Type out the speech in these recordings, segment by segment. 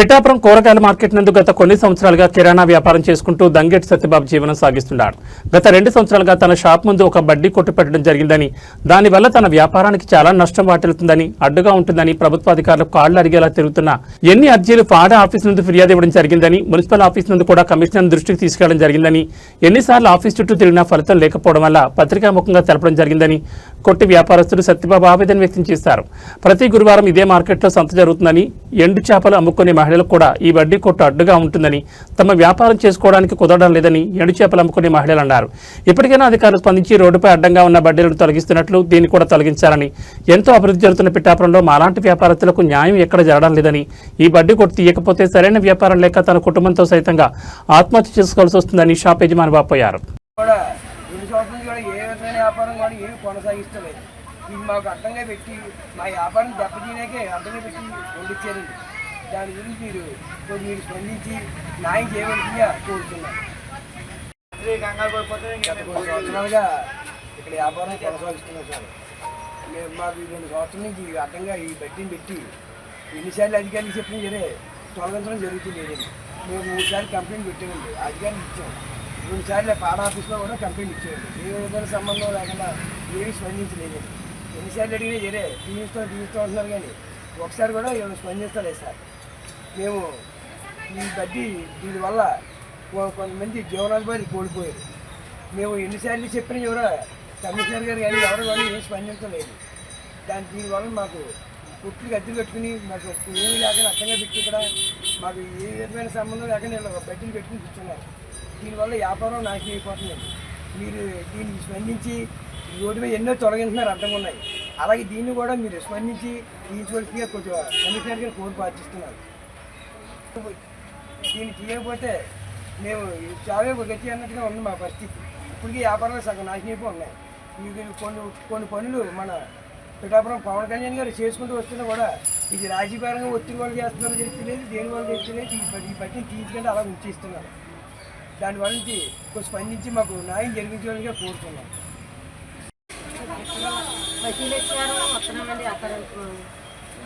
పిఠాపురం కూరగాయల మార్కెట్ నందు గత కొన్ని సంవత్సరాలుగా కిరాణా వ్యాపారం చేసుకుంటూ దంగెట్ సత్యబాబు జీవనం సాగిస్తున్నాడు. గత 2 సంవత్సరాలుగా తన షాప్ ముందు ఒక బడ్డీ కొట్టు పెట్టడం జరిగిందని, దానివల్ల తన వ్యాపారానికి చాలా నష్టం వాటిల్లుతుందని, అడ్డుగా ఉంటుందని ప్రభుత్వ అధికారులు కాళ్లు అరిగేలా తిరుగుతున్నా ఎన్ని అర్జీలు ఫాడా ఆఫీస్ నుండి ఫిర్యాదు ఇవ్వడం జరిగిందని, మున్సిపల్ ఆఫీస్ నుండి కూడా కమిషనర్ దృష్టికి తీసుకెళ్లడం జరిగిందని, ఎన్నిసార్లు ఆఫీస్ చుట్టూ తిరిగినా ఫలితం లేకపోవడం వల్ల పత్రికాముఖంగా తెలపడం జరిగిందని కొట్టి వ్యాపారస్తులు సత్యబాబు ఆవేదన వ్యక్తం చేశారు. ప్రతి గురువారం ఇదే మార్కెట్లో సంత జరుగుతుందని, ఎండు చేపలు అమ్ముకునే మహిళలకు కూడా ఈ వడ్డీ కొట్టు అడ్డుగా ఉంటుందని, తమ వ్యాపారం చేసుకోవడానికి కుదరడం లేదని ఎండు చేపలు అమ్ముకునే మహిళలు అన్నారు. ఇప్పటికైనా అధికారులు స్పందించి రోడ్డుపై అడ్డంగా ఉన్న బడ్డీలను తొలగిస్తున్నట్లు, దీన్ని కూడా తొలగించాలని, ఎంతో అభివృద్ధి జరుగుతున్న పిఠాపురంలో మాలాంటి వ్యాపారస్తులకు న్యాయం ఎక్కడ జరగడం లేదని, ఈ బడ్డీ కొట్టు తీయకపోతే సరైన వ్యాపారం లేక తన కుటుంబంతో సైతంగా ఆత్మహత్య చేసుకోవాల్సి వస్తుందని షాప్ యజమాని వాపోయారు. ఇది మాకు అర్థంగా పెట్టి మా వ్యాపారం దెబ్బతీయడానికే అర్థంగా పెట్టి వండించారండి. దాని గురించి మీరు స్పందించి న్యాయం చేయవలసిందిగా కోరుతున్నాను. గత కొన్ని సంవత్సరాలుగా ఇక్కడ వ్యాపారం కొనసాగిస్తున్నాం సార్. మేము మాకు 2 సంవత్సరాల నుంచి అర్థంగా ఈ బడ్డీని పెట్టి ఎన్నిసార్లు అధికారులు చెప్పిన సరే తొలగించడం జరుగుతుంది. మేము 3 సార్లు కంప్లైంట్ పెట్టామండి, అధికారులు ఇచ్చాం. 2 సార్లు పాడ ఆఫీస్లో కూడా కంప్లైంట్ ఇచ్చామండి. ఏ విధమైన సంబంధం లేకుండా ఏమీ స్పందించలేదండి. ఎన్నిసార్లు అడిగినా సరే తీస్తూ ఉంటున్నారు, కానీ ఒకసారి కూడా ఏమైనా స్పందిస్తలేదు సార్. మేము ఈ బడ్డీ దీనివల్ల కొంతమంది జీవనోపాధి కోల్పోయారు. మేము ఎన్నిసార్లు చెప్పినా కూడా కమిషనర్ గారు కానీ ఎవరు కానీ ఏం స్పందించలేదు. దీనివల్ల మాకు పుట్టుకు అద్దెలు కట్టుకుని మాకు ఏమీ లేకుండా అర్థంగా పెట్టి ఇక్కడ మాకు ఏ విధమైన సంబంధం లేకుండా బడ్డీలు పెట్టుకుని కూర్చున్నారు. దీనివల్ల వ్యాపారం నాశనం అయిపోతుందండి. మీరు దీన్ని స్పందించి రోడ్డు మీద ఎన్నో తొలగింటున్నారు, అర్థంగా ఉన్నాయి. అలాగే దీన్ని కూడా మీరు స్పందించి తీసుకోవాల్సిందిగా కొంచెం కమిషనర్ గారు కోరి ప్రార్థిస్తున్నారు. దీన్ని తీయకపోతే మేము చావే గతి అన్నట్టుగా ఉంది మా పరిస్థితి. ఇప్పటికీ వ్యాపారాలు సగం నాశనం ఉన్నాయి. కొన్ని పనులు మన పిఠాపురం పవన్ కళ్యాణ్ గారు చేసుకుంటూ వస్తున్నా కూడా ఇది రాజకీయపరంగా ఒత్తిడి వాళ్ళు చేస్తున్నారో తెలియలేదు, దేని వాళ్ళు తెలియలేదు. ఈ బట్టిని తీసుకెళ్ళి అలా ఉంచేస్తున్నారు. దానివల్ల కొంచెం స్పందించి మాకు న్యాయం జరిగించాలని కోరుతున్నాం. వస్తున్నామండి అక్కడ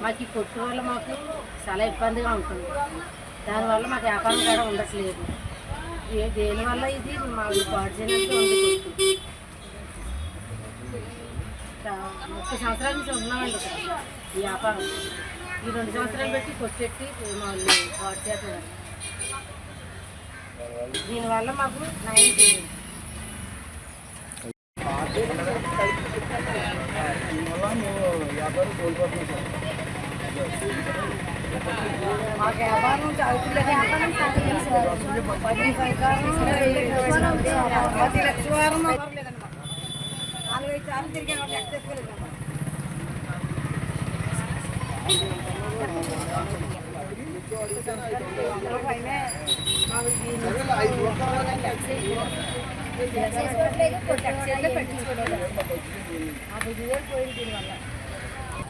మాకు ఈ కొట్టు వల్ల మాకు చాలా ఇబ్బందిగా ఉంటుంది. దానివల్ల మాకు వ్యాపారం కూడా ఉండట్లేదు. దేనివల్ల ఇది మా పాడు చేయడానికి ఉంది. కొట్టు 30 సంవత్సరాల నుంచి ఉంటున్నామండి ఇక్కడ ఈ వ్యాపారం. ఈ 2 సంవత్సరాలు పెట్టి కొట్టెట్టి మమ్మల్ని పాడు చేస్తున్నారు. దీనివల్ల మాకు న్యాయం చేయండి. దీనివల్ల మేము వ్యాపారం కోల్పోతున్నాం సార్. మాకు వ్యాపారం చదువుతులేదు. 10 లక్షల వారం లేదన్నమాట. 4-5 సార్లు తిరిగాను, లెక్క చెప్పుకోలేదు.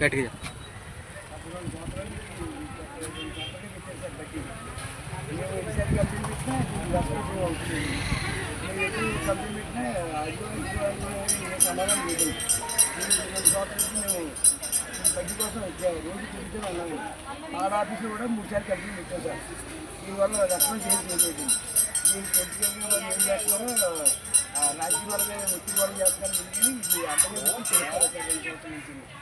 గట్టిగా సమాధానం లేదు. మేము బడ్డీ కోసం రోజు తిరిగితే ఉన్నాము. ఆడ ఆఫీస్లో కూడా 3 సార్లు కంప్లైంట్ పెట్టాం సార్. దీనివల్ల రెస్పాన్స్ చేయలేదు. దీన్ని పొలిటికల్గా వాళ్ళు ఏం చేస్తున్నారో రాజకీయ వాళ్ళగా ఒత్తిడి వాళ్ళు చేస్తున్నారు. ఇది అర్థం చేస్తారు సార్ 2 సంవత్సరాల నుంచి.